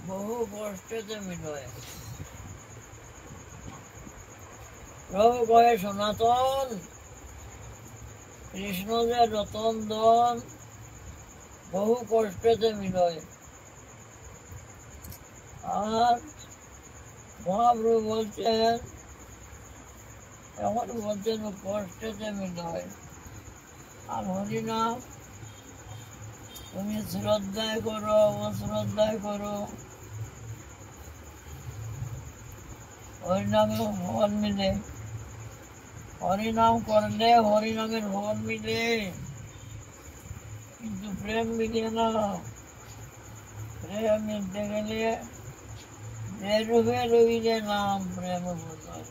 বহু কষ্টেতে মিলয়। প্রভু কয়ে সনাতন কৃষ্ণ যে রতন ধন বহু কষ্টেতে মিলয়। আর মহাপ্রভু বলছেন, এখন বলছেন কষ্টেতে মিলয়। আর হরিনাম তুমি শ্রদ্ধায় করো, অশ্রদ্ধায় করো, হরিনামে ফল মিলে। হরিনাম করলে হরিনামের ফল মিলে, কিন্তু প্রেম মিলে না। প্রেম মিলতে গেলে যে রূপে রইলে নাম প্রেম বোঝায়,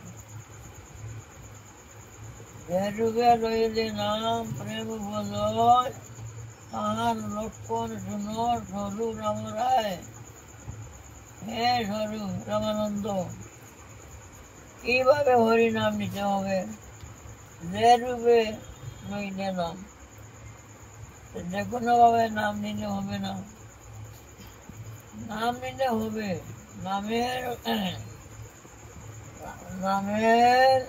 যে রূপে রইলে নাম প্রেম বোঝায়। তাহার লক্ষণ শুনো স্বরূপ রাম রায়। হে স্বরূপ রামানন্দ, কিভাবে হরিনাম নিতে হবে? যে রূপে নইলে নাম, যে কোনো ভাবে নাম নিলে হবে না। নাম নিলে হবে, নামের নামের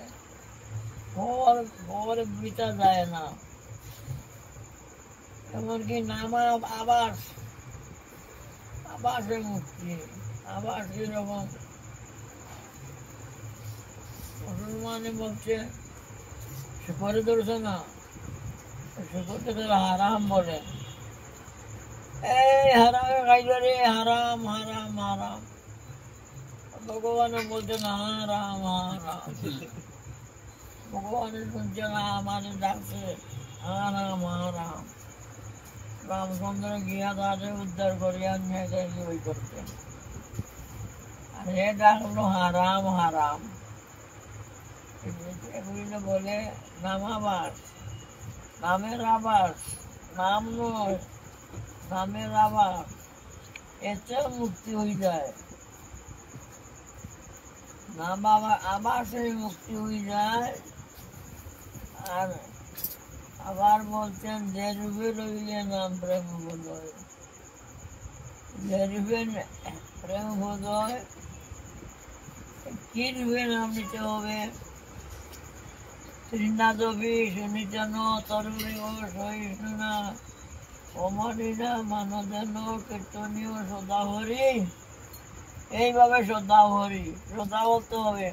ফল বৃথা যায় না। এমনকি নাম আবাস, আবাসে মুক্তি। আবাস কিরকম? মুসলমানে বলছে শিখরে ধরছে না, শিখরকে তারা হারাম বলে। এই হারামে খাইল রে, হারাম হারাম হারাম। ভগবানও বলছে না হারাম হারাম। ভগবানের শুনছে না, আমাদের ডাকছে হারাম হারাম। রামচন্দ্র গিয়া তাদের উদ্ধার করিয়া নিয়ে গেছে ওই করতে। আর হে ডাকলো হারাম হারাম। এগুলো বলে নামাবাস, নামের আবাস, নাম নয়, নামের আবাস। এতে মুক্তি হয়ে যায়। নাম আবাসে মুক্তি হয়ে যায়। আর আবার বলছেন যে রূপে রইলে নাম প্রেম বোধয়। যে রূপে প্রেম বোধয়, কি রূপে নাম নিতে হবে? শ্রীনাথবি সুনিচন তরুণীয় সহিষ্ণুনা অমরিনা মানদেন কীর্তনীয় সদাহরি। এইভাবে সদাহরি, শ্রদ্ধা করতে হবে।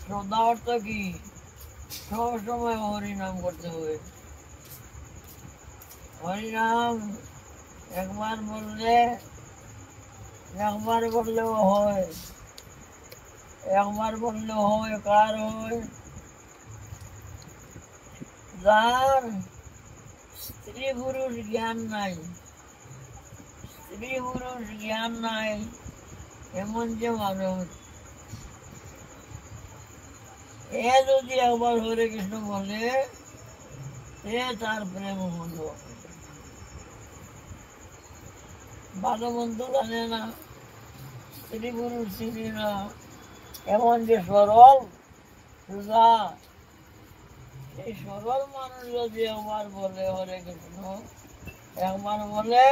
শ্রদ্ধা অর্থ কি? সবসময় হরিনাম করতে হবে। হরিনাম একবার বললে একবার বললেও হয়, একবার বললেও হয়। কার হয়? যার স্ত্রী পুরুষ জ্ঞান নাই, স্ত্রী পুরুষ জ্ঞান নাই এমন যে মানুষ, এ যদি একবার হরে কৃষ্ণ বলে, এ তার প্রেম হলো। ভালো মন্দ জানে না, স্ত্রী পুরুষ চিনি না, এমন যে সরল সুজা, এই সরল মানুষ যদি একবার বলে হরে কৃষ্ণ, একবার বলে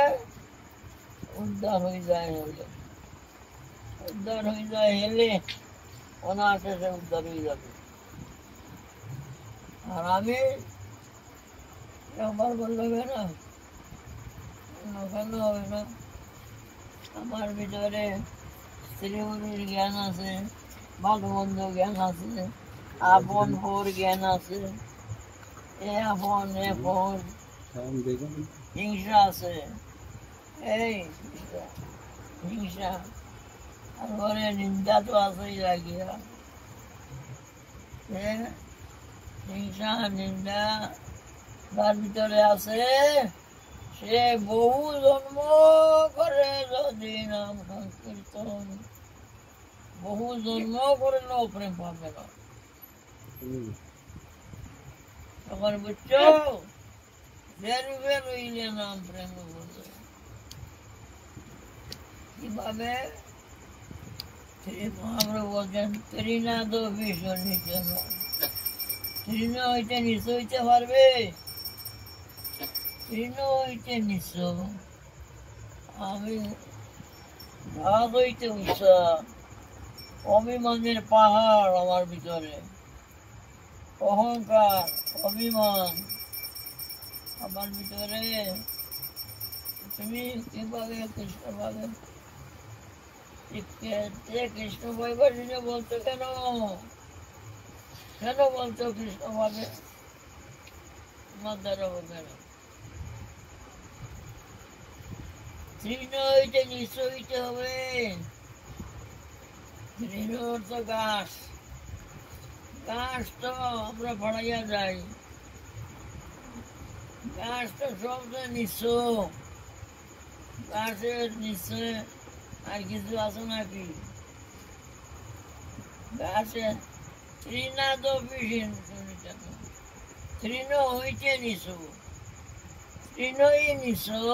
উদ্ধার হয়ে যায়। হলে উদ্ধার হয়ে যায়, হেলে অনায়াসে সে উদ্ধার হয়ে যাবে। আর আমি একবার বললে হবে না, কেন হবে না? আমার ভিতরে স্ত্রী পুরুষ জ্ঞান আছে, ভালো মন্দ জ্ঞান আছে, আপন পর জ্ঞান আছে। এ আপন এ পর, হিংসা আছে, এই হিংসা। তারপরে নিন্দা তো আছেই লাগিয়া। হিংসা নিন্দা তার ভিতরে আছে, সে বহু জন্ম করে যদি নাম সংকীর্তন, বহু জন্ম করলেও প্রেম পাবে না। তখন বুঝছো যে রূপে রইলে নাম প্রেম বলছে। কিভাবে? মহাপ্রভু বলছেন ত্রিনাদ ভীষণ নিচে, তৃণ হইতে নিঃস হইতে পারবে? তৃণ হইতে নিঃস। আমি রাত হইতে উৎসা অভিমানের পাহাড় আমার ভিতরে, অহংকার অভিমান আমার ভিতরে। তুমি কিভাবে কৃষ্ণ পাবে? কৃষ্ণ পাইবার জন্য বলতো কেন? কেন বলতো কৃষ্ণ পাবে? আমার দ্বারা হবে না। তৃণ হইতে নিঃস্ব হইতে হবে। তৃণ অর্থ ঘাস। ঘাস তো আমরা ফাড়াইয়া যাই, ঘাস তো সবচেয়ে নিঃস্ব। ঘাসের নিশ্চয় আর কিছু আছে নাকি? ঘাসের তৃণাদ তৃণ হইতে নিঃস্ব, তৃণই নিঃস্ব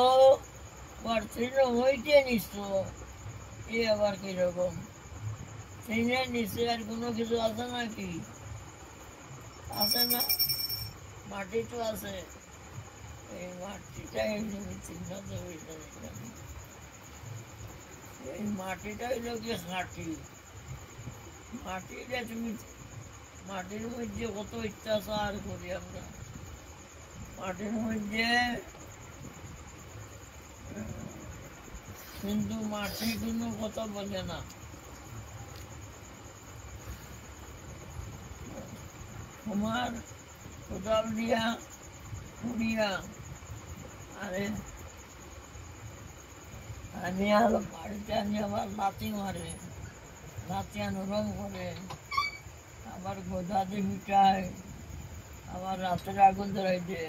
আবার তৃণ হইতে নিঃস্ব। এ আবার কিরকম? তৃণের নিচে আর কোনো কিছু আছে নাকি? আছে না? মাটি তো আছে। এই মাটিটাই তৃণাদ হইতে নিঃস্ব। এই মাটিটা হইল কি খাঁটি। মাটিটা তুমি মাটির মধ্যে কত অত্যাচার করি আমরা। মাটির মধ্যে কিন্তু মাটি কোনো কথা বলে না। তোমার কোদাল দিয়া কুড়িয়া আরে আমি আর বাড়িতে আনি আবার লাথি মারে, লাথি নরম করে, আবার গোদা দিয়ে মিটায়, আবার রাতের আগুন ধরাই দে।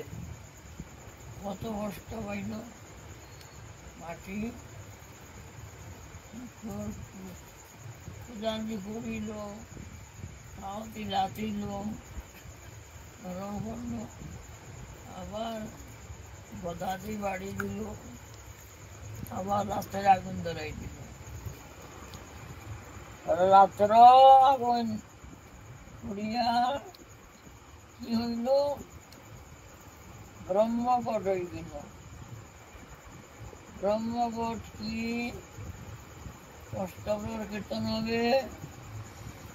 কত কষ্ট পাইল মাটি। কোদাল দিয়ে করিল, তাওতি লাথিল, নরম করলো, আবার গোদা দিয়ে বাড়ি দিল, আবার রাতের আগুন ধরাই দিল। রাত্র আগুন করিয়া কি হইল? ব্রহ্মঘট হয়ে গেল। ব্রহ্মঘট কি? অষ্টপ্রহর কীর্তন হবে,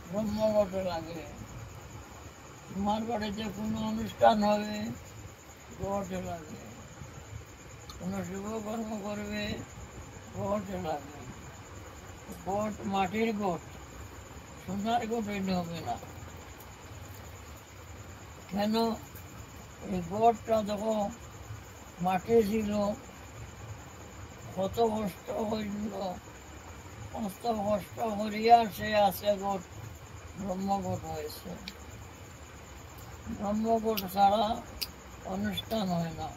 ব্রহ্মঘট লাগে। তোমার বাড়িতে কোনো অনুষ্ঠান হবে, ঘটে লাগে। কোনো শুভকর্ম করবে, ঘটে লাগে। গোট মাটির গোট, সোনার গোট হইলে হবে না। কেন? এই গোটটা দেখো মাটি ছিল, কত কষ্ট হইল, কত কষ্ট করিয়া সে আছে গোট, ব্রহ্মগোট হয়েছে। ব্রহ্মগোট ছাড়া অনুষ্ঠান হয় না।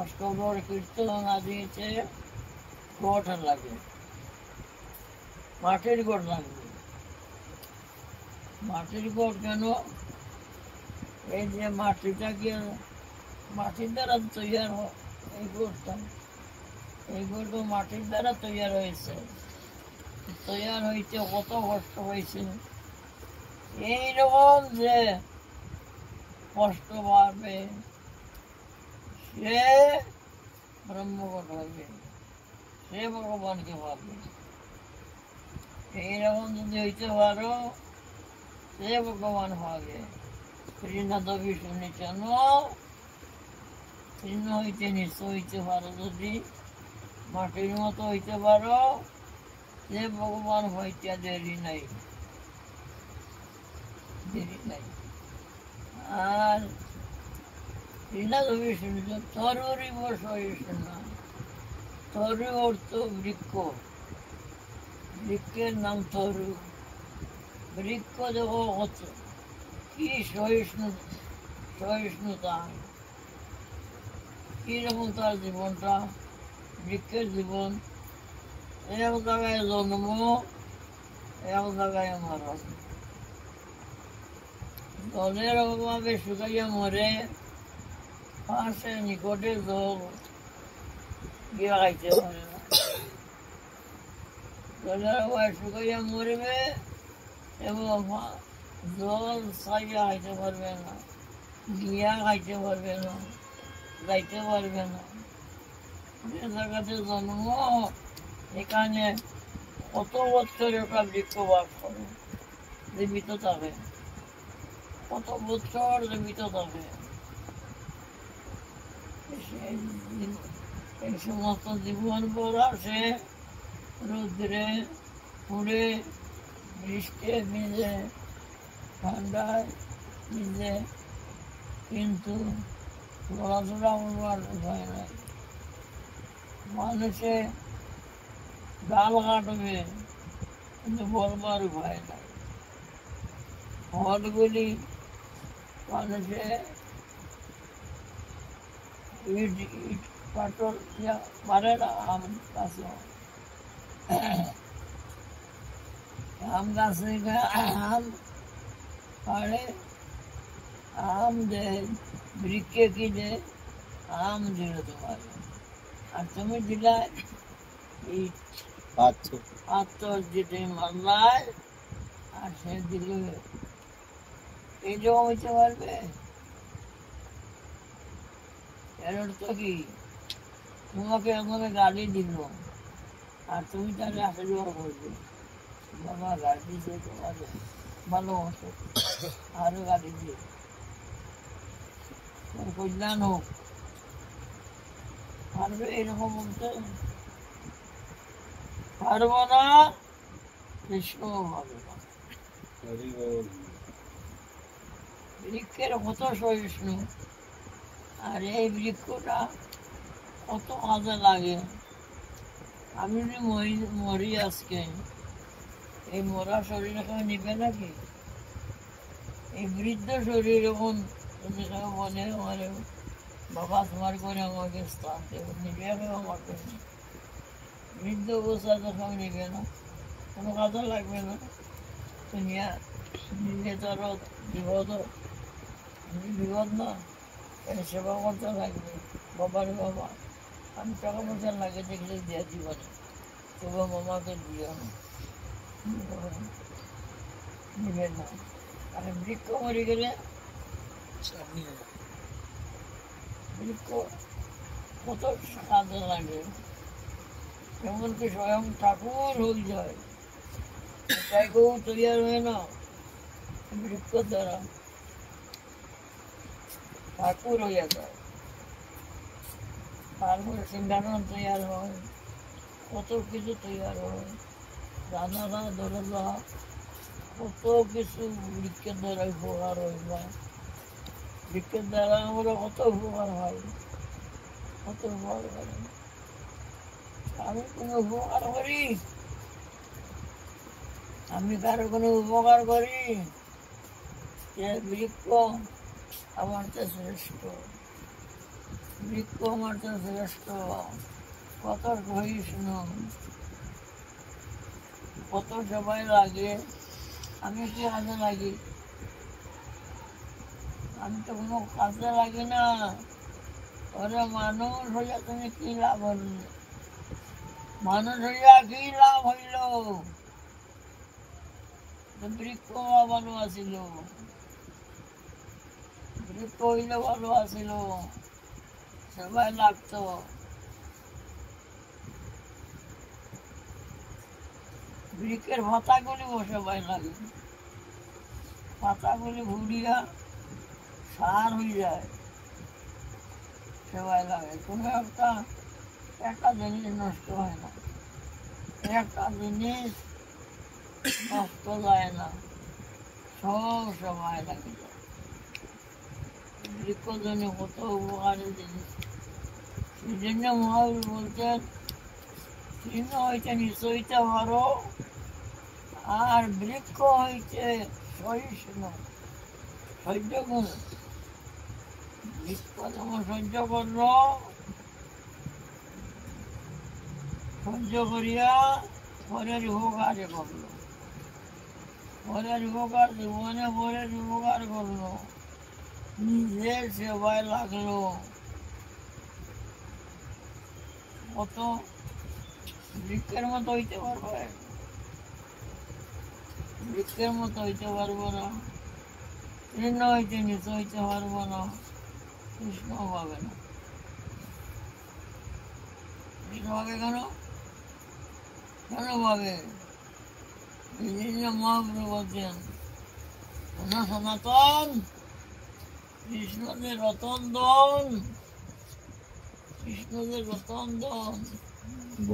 অষ্টপ্রহর কীর্তন আদিতে গোট লাগে, মাটির গোট লাগবে। মাটির গোট কেন? এই যে মাটিটাকে মাটির দ্বারা তৈরি হয় এই গোটটা, এই গোট মাটির দ্বারা তৈরি হয়েছে। তৈরি হইতে কত কষ্ট হয়েছে। এইরকম যে কষ্ট পাবে সে ব্রহ্মগোট হবে, সে ভগবানকে পাবে। এইরকম যদি হইতে পারো সে ভগবান পাবে। তৃণাদ বিষ্ণু কেন? তৃণ হইতে নিঃস্ব হইতে পারো যদি, মাটির মতো হইতে পারো, সে ভগবান হইতে দেরি নাই, দেরি নাই। আর তৃণাদ বিষ্ণু তরুরিব সহিষ্ণু। তরু অর্থ বৃক্ষ, বৃক্ষের নাম তরু। বৃক্ষ দেখো কত কি সহিষ্ণুতা, কিরকম তার জীবনটা। বৃক্ষের জীবন এক জায়গায় জন্ম, এক জায়গায় মরণ। জলের অভাবে শুকাইয়া মরে, পাশে নিকটে জল গিয়া খাইতে পারে না। জলের অভাবে শুকাইয়া মরবে এবং জল চাইয়া খাইতে পারবে না, গিয়া খাইতে পারবে না, যাইতে পারবে না। যে জায়গাতে জন্ম, এখানে কত বছর ওটা বৃক্ষ বাস করে, জীবিত থাকে, কত বছর জীবিত থাকে। এই সমস্ত জীবন পর আসে রৌদ্রে পুড়ে, বৃষ্টিতে ভিজে, ঠান্ডায় ভিজে, কিন্তু চলাচলা করবার উপায় নাই। মানুষে ডাল কাটবে, কিন্তু বলবার উপায় নাই। হটগুলি মানুষে ইট ইট পাটল পারে না। আম গাছে, আম গাছে আম পাড়ে, আম দেয়, বৃক্ষে কি দেয়? আম দিল তোমার, আর তুমি দিলা ইট, পাথর যেতে মারলায়, আর সে দিল। এই জমা হইতে পারবে? এর অর্থ কি? তোমাকে এখানে গাড়ি দিল, আর তুমি তাকে আশীর্বাদ করবে, বাবা গাড়ি দিয়েছে তোমাকে, ভালোবাসো, আরো গাড়ি দিয়ে কল্যাণ হোক। পারবে এরকম বলতে? পারবো না, কৃষ্ণ হবে না। বৃক্ষের কত সহিষ্ণু, আর এই বৃক্ষটা কত কাজে লাগে। আমি যদি মরি আজকে, এই মরা শরীর এখন নিবে নাকি? এই বৃদ্ধ শরীর এখন মনে আমার বাবা তোমার করে আমাকে স্থান দেবে, নিবে আমাকে। বৃদ্ধ অবস্থা যখন নিবে না, কোনো কাজে লাগবে না। দুনিয়া নিলে তো আরো বিপদ, বিপদ না, সেবা করতে লাগবে। বাবার বাবা, আমি টাকা পয়সা লাগে দেখলে দিয়ে দিবানি, তবু মামাকে দিও না, নিবে না। আর বৃক্ষ মরে গেলে বৃক্ষ কত কাজে লাগে, এমনকি স্বয়ং ঠাকুর হয়ে যায়। তাই কেউ তৈরি হয় না বৃক্ষ দ্বারা, ঠাকুর হইয়া যায়। তারপরে সিংহাসন তৈরি হয়, কত কিছু তৈরি হয়, রাজারা দরজা, কত কিছু বৃক্ষের দ্বারা উপকার হয়। বা বৃক্ষের দ্বারা আমরা কত উপকার হয়, কত উপকার করে। আমি কোনো উপকার করি? আমি কারো কোনো উপকার করি? বৃক্ষ আমার তো শ্রেষ্ঠ, বৃক্ষ আমার তো শ্রেষ্ঠ, কত সহিষ্ণু, কত সবাই লাগে। আমি কি কাজে লাগি? আমি তো কোনো কাজে লাগি না। ওরে মানুষ হইয়া তুমি কি লাভ হল? মানুষ হইয়া কি লাভ হইল? বৃক্ষ ভালো আছিল, বৃক্ষ হইলে ভালো আছিল, সবাই লাগতো। বৃক্ষের পাতাগুলি সবাই লাগে, পাতাগুলি ঘুরিয়া সার হয়ে যায়, সবাই লাগে। কোনো একটা জিনিস নষ্ট হয় না, একটা জিনিস নষ্ট যায় না, সব সময় লাগে যায়। বৃক্ষ জন্য কত উপকারের জিনিস। সেই জন্য মহাবীর বলতেন, তৃণ হইতে নিশ্চয়িতে পারো, আর বৃক্ষ হইতে সহিষ্ণু, সহ্য গুণ। বৃক্ষ যেমন সহ্য করলো, সহ্য করিয়া পরের উপকারে করলো, পরের উপকার জীবনে পরের উপকার করলো, নিজের সেবায় লাগলো। কত বৃক্ষের মতো হইতে পারবে? বৃক্ষের মতো হইতে পারবো না, তৃণ হইতে নিচে হইতে পারবো না, কৃষ্ণ পাবে না। কৃষ্ণ ভাবে কেন? কেন ভাবে? এই জন্য মহাপ্রভু বলছেন না, সনাতন কৃষ্ণদের রতন দন, কৃষ্ণদের রতন দন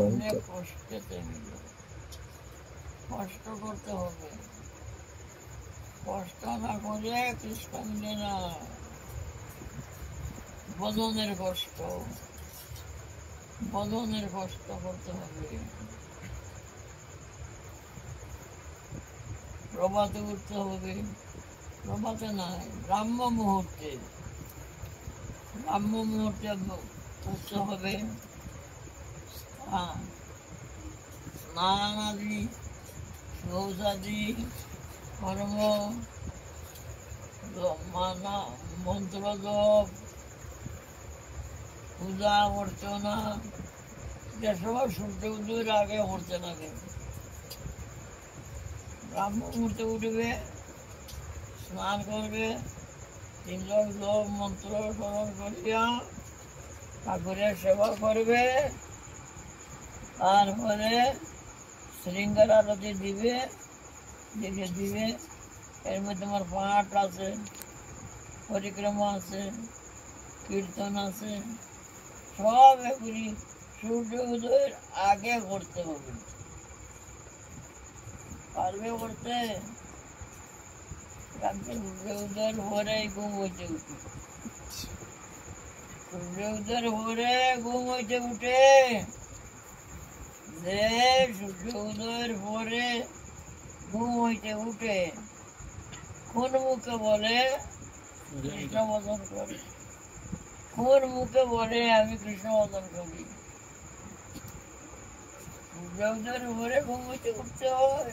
অনেক কষ্টেতে মিল, কষ্ট করতে হবে, কষ্ট না করে কৃষ্ণ মিলে না। বদনের কষ্ট, বদনের কষ্ট করতে হবে। প্রভাতে উঠতে হবে, প্রভাতে নাই, ব্রাহ্ম মুহূর্তে, ব্রাহ্ম মুহূর্তে উঠতে হবে। স্নান আদি, শৌচাদি, কর্ম, মন্ত্র জপ, পূজা অর্চনা, যেসব সূর্য উদয়ের আগে করতে লাগে। ব্রাহ্ম মুহূর্তে উঠবে, স্নান করবে, তিনজন লোক মন্ত্র স্মরণ করিয়া ঠাকুরের সেবা করবে, তারপরে শৃঙ্গার আরতি দিবে, দিবে। এর মধ্যে আমার পাঠ আছে, পরিক্রমা আছে, কীর্তন আছে, সব এগুলি সূর্য উদয়ের আগে করতে হবে। পারবে করতে? সূর্য উদয়ের পরে ঘুম হইতে উঠে, সূর্য উদয়ের পরে ঘুম হইতে উঠে, যে সূর্য উদয়ের পরে ঘুম হইতে উঠে কোন মুখে বলে কৃষ্ণ বদন করে, কোন মুখে বলে আমি কৃষ্ণ বদন করি? সূর্য উদয়ের পরে ঘুম হইতে উঠতে হয়।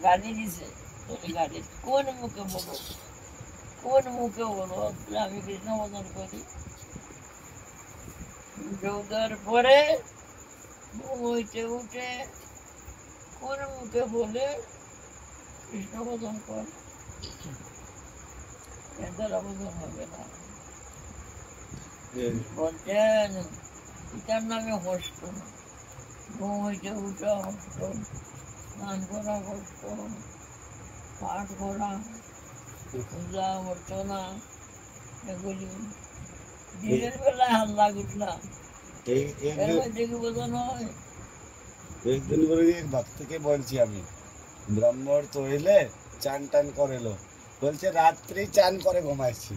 গালি দিছে, গালি কোন মুখে বলো, কোন মুখে বলো আমি কৃষ্ণ বদন করি? সূর্যোদয়ের পরে ঘুম হইতে উঠে কোন মুখে বলে কৃষ্ণ বদন কর? এদের অবদান হবে না। বলছেন এটার নামে কষ্ট, ঘুম হইতে উঠা কষ্ট, স্নান করা কষ্ট, পাঠ করা, পূজা অর্চনা, এগুলি দিনের বেলায় হাল্লা গুটলা, এর মধ্যে কি বোঝা নয়? একদিন করে এক ভক্তকে বলছি আমি, ব্রাহ্মণ তো হইলে চান টান করেলো, বলছে রাত্রি চান করে ঘুমাইছি।